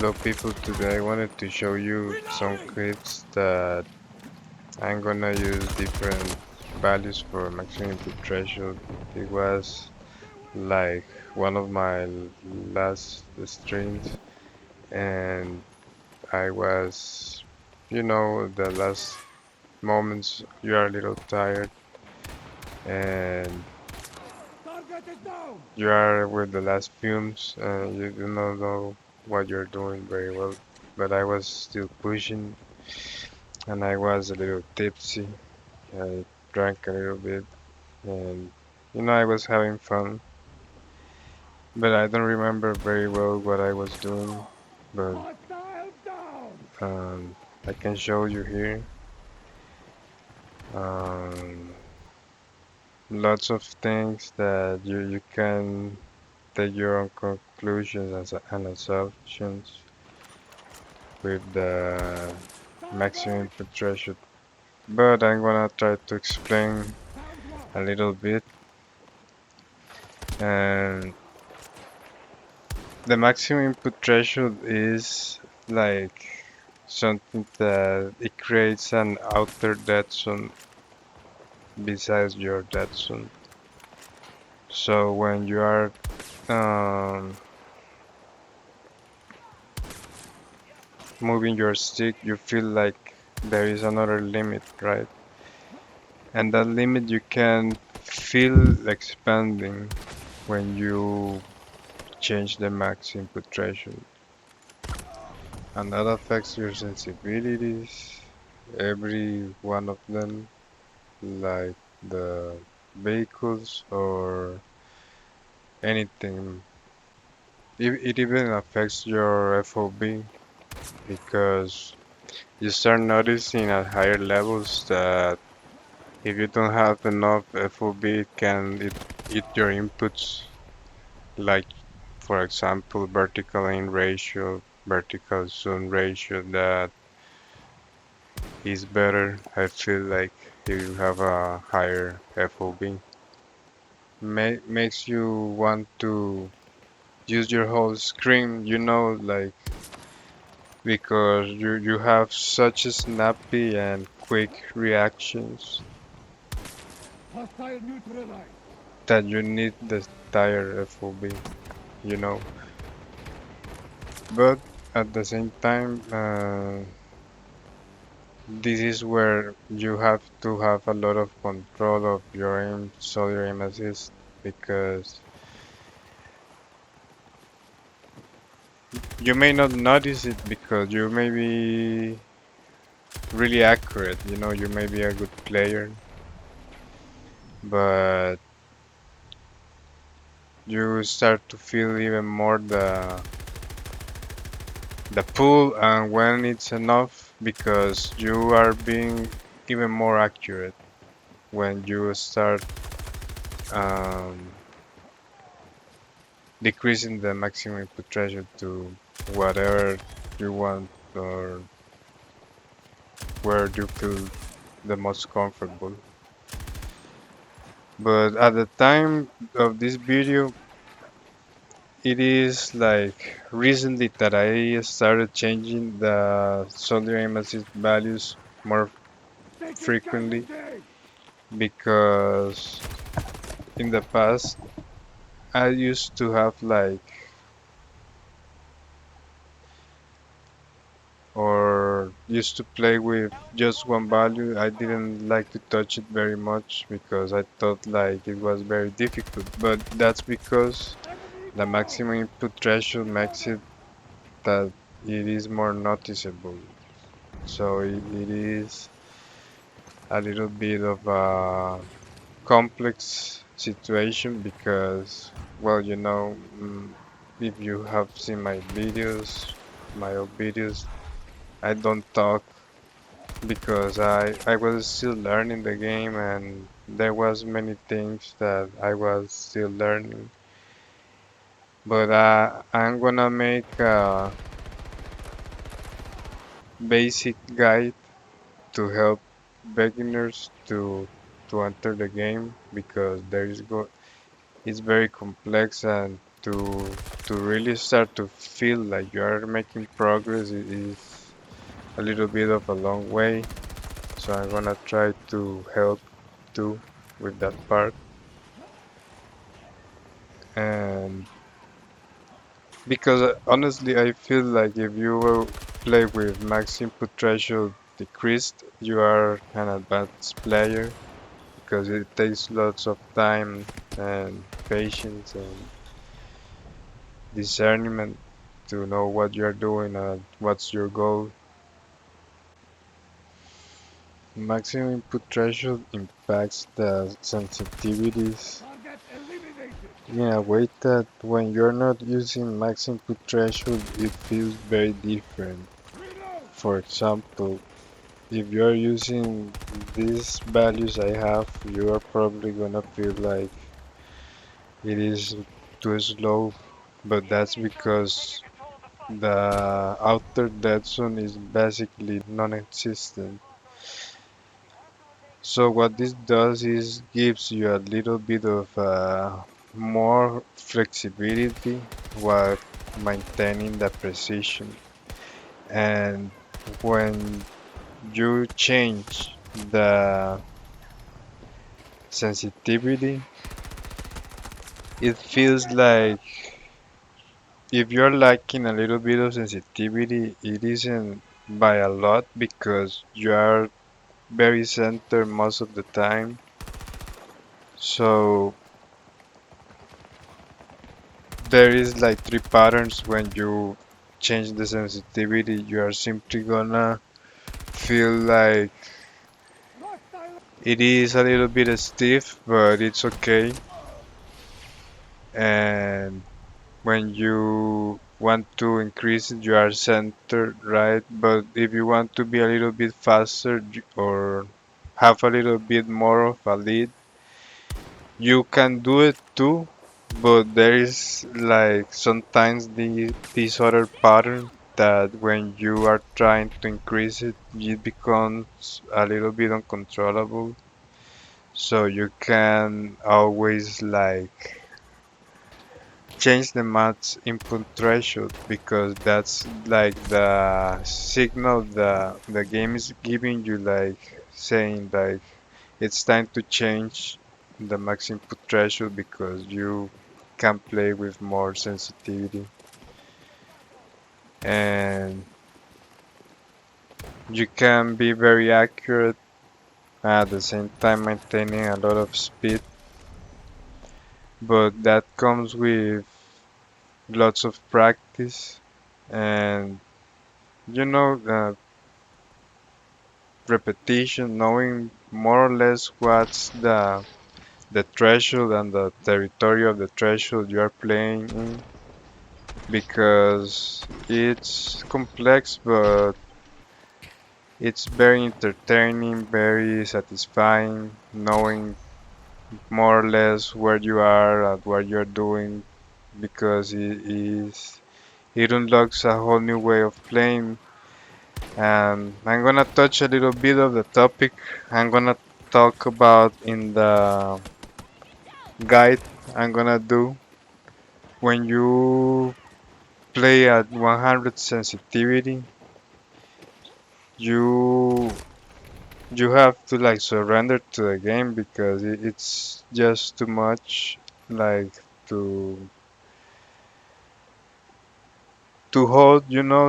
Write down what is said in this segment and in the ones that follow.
Hello people, today I wanted to show you some clips that I'm gonna use different values for maximum input threshold. It was like one of my last streams and I was, the last moments you are a little tired and you are with the last fumes and you do not know what you're doing very well. But I was still pushing and I was a little tipsy. I drank a little bit and I was having fun, but I don't remember very well what I was doing. But um, I can show you here. Um, Lots of things that you can take your own conclusions and assumptions with the maximum input threshold. But I'm gonna try to explain a little bit. And the maximum input threshold is like something that it creates an outer dead zone besides your dead zone. So when you are um, moving your stick, you feel like there is another limit, right? And that limit you can feel expanding when you change the max input threshold. And that affects your sensibilities, every one of them, like the vehicles or anything. It even affects your FOB because you start noticing at higher levels that if you don't have enough FOB, it can eat your inputs, like for example, vertical in ratio, vertical zoom ratio that is better. I feel like if you have a higher FOB. Makes you want to use your whole screen, like because you have such a snappy and quick reactions that you need the entire FOB, you know. But at the same time, this is where you have to have a lot of control of your aim, soldier aim assist, because you may not notice it because you may be really accurate, you may be a good player, but you start to feel even more the pull and when it's enough because you are being even more accurate when you start um, decreasing the maximum input threshold to whatever you want or where you feel the most comfortable. But at the time of this video, it is like recently that I started changing the solder aim assist values more frequently because in the past I used to have or used to play with just one value. I didn't like to touch it very much because I thought like it was very difficult, but that's because the maximum input threshold makes it that it is more noticeable. So it is a little bit of a complex situation because, well, if you have seen my old videos, I don't talk because I was still learning the game and there was many things that I was still learning. But I'm gonna make a basic guide to help beginners to enter the game because it's very complex and to really start to feel like you are making progress is a little bit of a long way. So I'm gonna try to help too with that part. And because honestly, I feel like if you will play with max input threshold decreased, you are an advanced player because it takes lots of time and patience and discernment to know what you're doing and what's your goal. Maximum input threshold impacts the sensitivities in a way that when you're not using max input threshold, it feels very different. For example, if you're using these values I have, you are probably gonna feel like it is too slow, but that's because the outer dead zone is basically non-existent. So what this does is gives you a little bit of more flexibility while maintaining the precision. And when you change the sensitivity, it feels like if you're lacking a little bit of sensitivity, it isn't by a lot because you are very centered most of the time. So there is like three patterns when you change the sensitivity. You are simply gonna feel like it is a little bit stiff, but it's okay. And when you want to increase it, you are centered, right? But if you want to be a little bit faster or have a little bit more of a lead, you can do it too. But there is like sometimes this other pattern that when you are trying to increase it, it becomes a little bit uncontrollable. So you can always like change the max input threshold because that's like the signal the game is giving you, like saying like it's time to change the max input threshold because you can play with more sensitivity and you can be very accurate at the same time maintaining a lot of speed, but that comes with lots of practice and repetition, knowing more or less what's the threshold and the territory of the threshold you are playing in, because it's complex, but it's very entertaining, very satisfying, knowing more or less where you are and what you're doing, because it unlocks a whole new way of playing. And I'm gonna touch a little bit of the topic. I'm gonna talk about in the guide I'm gonna do. When you play at 100 sensitivity, you you have to like surrender to the game because it's just too much like to to hold,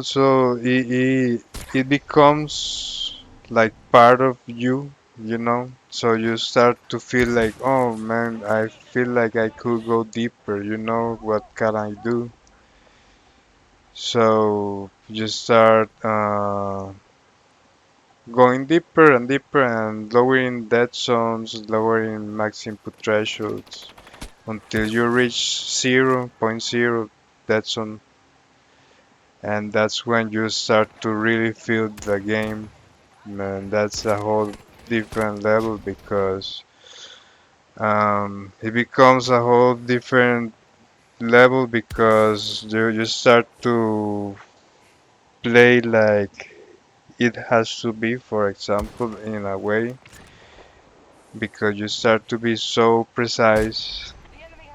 so it becomes like part of you. So you start to feel like, oh man, I feel like I could go deeper, what can I do? So you start going deeper and deeper and lowering dead zones, lowering max input thresholds until you reach zero point 0.0 dead zone, and that's when you start to really feel the game. Man, that's a whole different level because it becomes a whole different level because you start to play like it has to be, for example, in a way, because you start to be so precise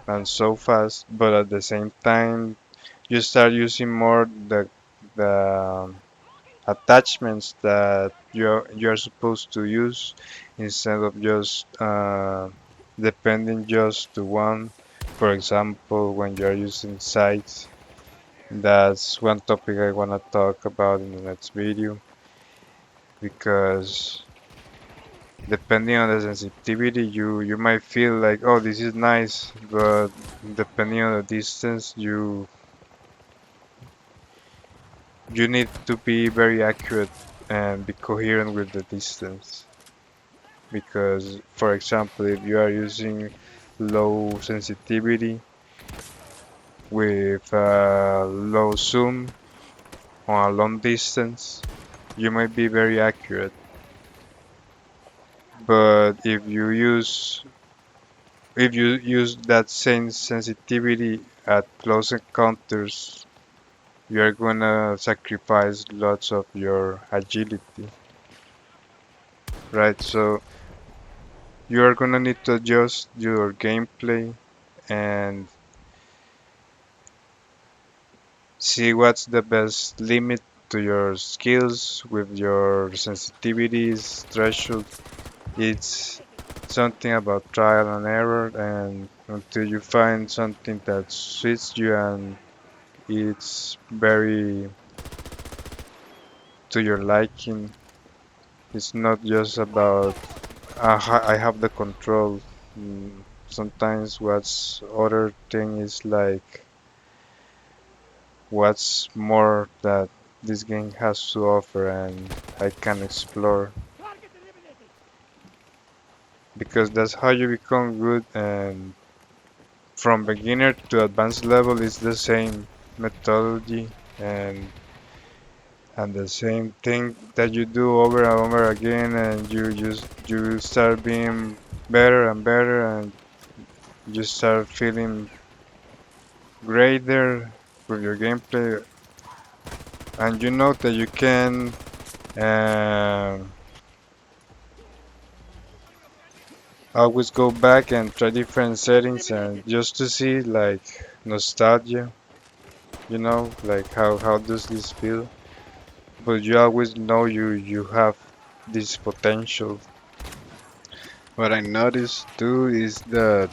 and so fast, but at the same time you start using more the attachments that you're supposed to use instead of just depending just to one. For example, when you're using sites, that's one topic I want to talk about in the next video because depending on the sensitivity, you might feel like, oh, this is nice, but depending on the distance, you need to be very accurate and be coherent with the distance. Because, for example, if you are using low sensitivity with low zoom on a long distance, you might be very accurate. But if you use that same sensitivity at close encounters, you're gonna sacrifice lots of your agility, right? So you're gonna need to adjust your gameplay and see what's the best limit to your skills with your sensitivities, threshold. It's something about trial and error, and until you find something that suits you and it's very to your liking, it's not just about I have the control. Sometimes what's other thing is like what's more that this game has to offer and I can explore because that's how you become good and from beginner to advanced level is the same methodology and the same thing that you do over and over again and you start being better and better and you start feeling greater with your gameplay and you know that you can uh, always go back and try different settings and just to see like nostalgia, you know, like how does this feel? But you always know you have this potential. What I noticed too is that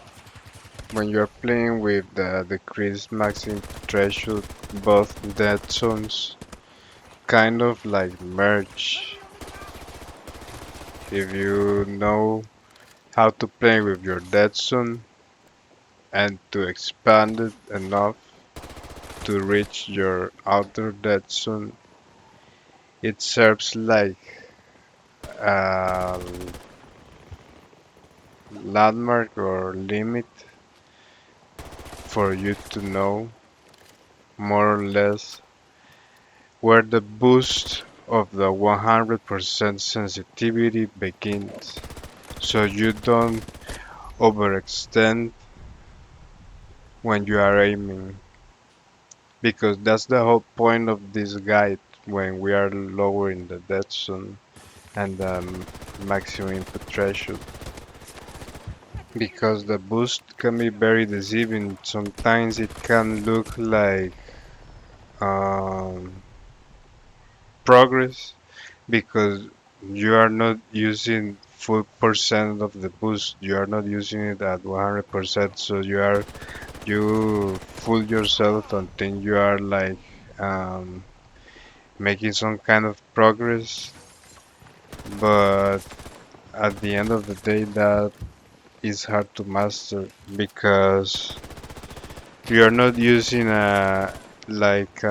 when you're playing with the decreased maximum threshold, both dead zones kind of like merge. If you know how to play with your dead zone and to expand it enough to reach your outer dead zone, it serves like a landmark or limit for you to know more or less where the boost of the 100% sensitivity begins. So you don't overextend when you are aiming. Because that's the whole point of this guide when we are lowering the dead zone and the maximum input threshold. Because the boost can be very deceiving. Sometimes it can look like um, progress because you are not using full percent of the boost. You are not using it at 100%. So you fool yourself until you are like um, making some kind of progress. But at the end of the day, that is hard to master because you are not using a like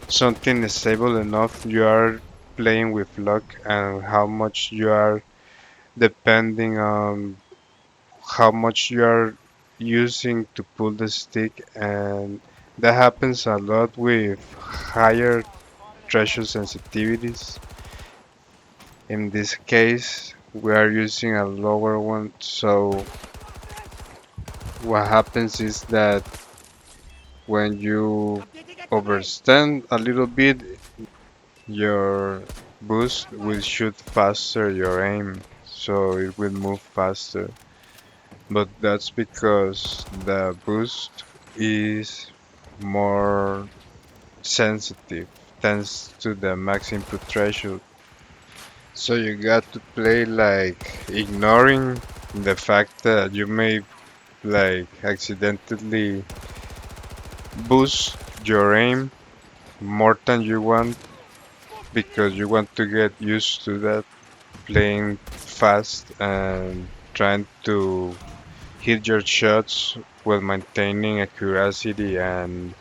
something stable enough. You are playing with luck and how much you are depending on how much you are using to pull the stick, and that happens a lot with higher threshold sensitivities. In this case, we are using a lower one, so what happens is that when you overstand a little bit, your boost will shoot faster your aim, so it will move faster. but that's because the boost is more sensitive thanks to the max input threshold. So you got to play like ignoring the fact that you may like accidentally boost your aim more than you want because you want to get used to that playing fast and trying to hit your shots while maintaining accuracy and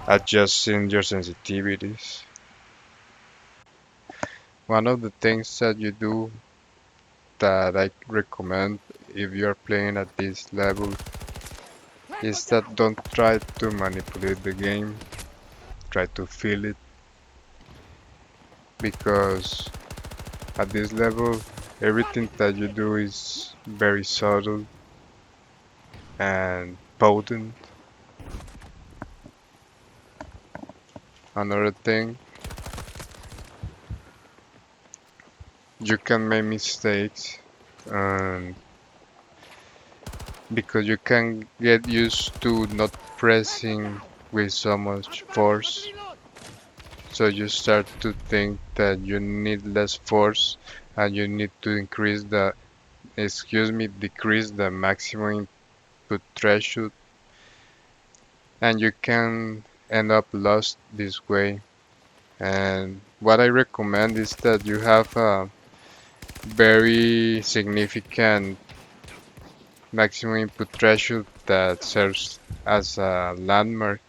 adjusting your sensitivities. One of the things that you do that I recommend if you're playing at this level is that don't try to manipulate the game, try to feel it because at this level everything that you do is very subtle and potent. Another thing, you can make mistakes and because you can get used to not pressing with so much force. So you start to think that you need less force and you need to decrease the maximum input threshold and you can end up lost this way. And what I recommend is that you have a very significant maximum input threshold that serves as a landmark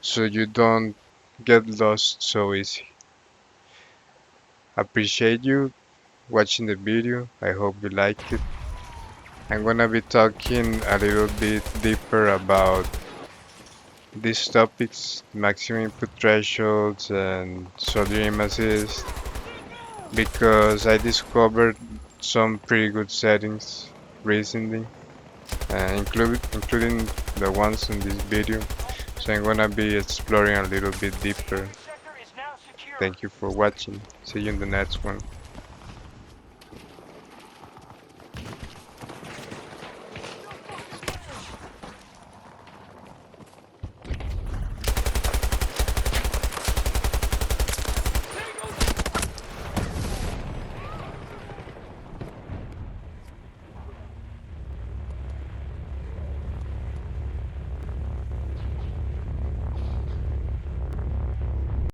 so you don't get lost so easy. Appreciate you watching the video. I hope you like it. I'm gonna be talking a little bit deeper about these topics, maximum input thresholds and soldier aim assist, because I discovered some pretty good settings recently, including the ones in this video. So I'm gonna be exploring a little bit deeper. Thank you for watching. See you in the next one.